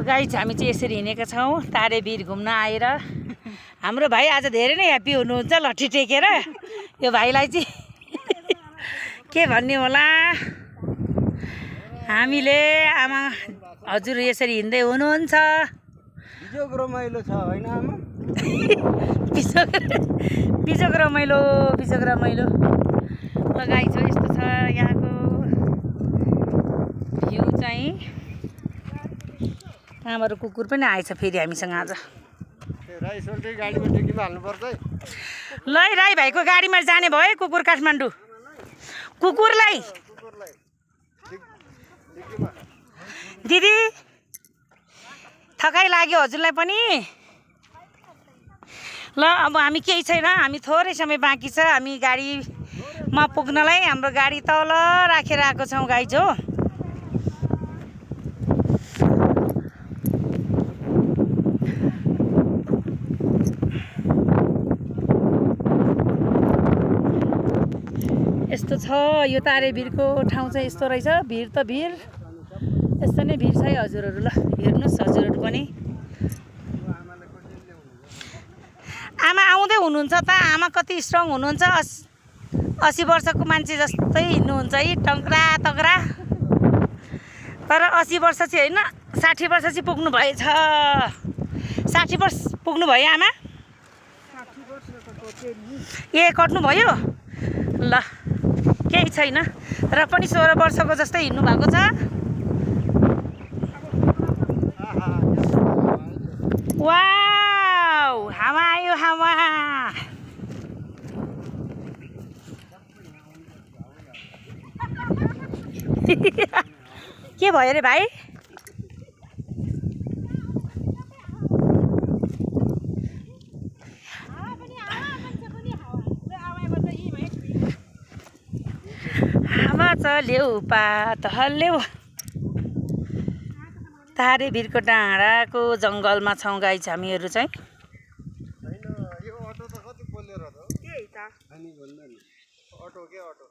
Guys हामी चाहिँ यसरी हिँडेका छौँ तारेभिर घुम्न आएर। हाम्रो भाइ आज धेरै नै ह्याप्पी हुनुहुन्छ लट्ठी टेकेर। यो भाइलाई चाहिँ के भन्ने होला। हामीले आमा हजुर यसरी हिँड्दै हुनुहुन्छ। बिजोग रमाइलो छ हैन आमा? बिजोग रमाइलो लगाइ छ। यस्तो छ यहाँको भ्यू चाहिँ। कहाँबाट कुकुर पनि आएछ फेरि हामीसँग आज। राई सोल्टी गाडीमा टेकीमा हाल्नुपर्छ है। ल राई भाइको गाडीमा जाने भयो कुकुर काठमाडौँ। कुकुरलाई दिदी थकाइ लाग्यो हजुरलाई पनि। ल अब हामी केही छैन, हामी थोरै समय बाँकी छ। हामी गाडीमा पुग्नलाई हाम्रो गाडी तल राखेर आएको छौँ गाइज हो। यस्तो छ यो तारेभिरको ठाउँ चाहिँ यस्तो रहेछ। भिर त भिर, यस्तो नै भिर छ है हजुरहरू। ल हेर्नुहोस् हजुरहरू पनि। आमा आउँदै हुनुहुन्छ त। आमा कति स्ट्रङ हुनुहुन्छ। 80 वर्षको मान्छे जस्तै हिँड्नुहुन्छ है टङ्क्रा तङ्क्रा। तर 80 वर्ष चाहिँ होइन 60 वर्ष चाहिँ पुग्नु भएछ। 60 वर्ष पुग्नु भयो आमा? ए कट्नु भयो? ल केही छैन। र पनि 16 वर्षको जस्तै हिँड्नु भएको छ। वाउ हावा आयो हावा। के भयो रे भाइ? हावा चल्यो पात हल्ल्यो। तारेभिरको डाँडाको जङ्गलमा छौँ गाइज हामीहरू चाहिँ। यो अटो त कति बोलेर त? त्यही त अनि भन्दा नि अटो के अटो।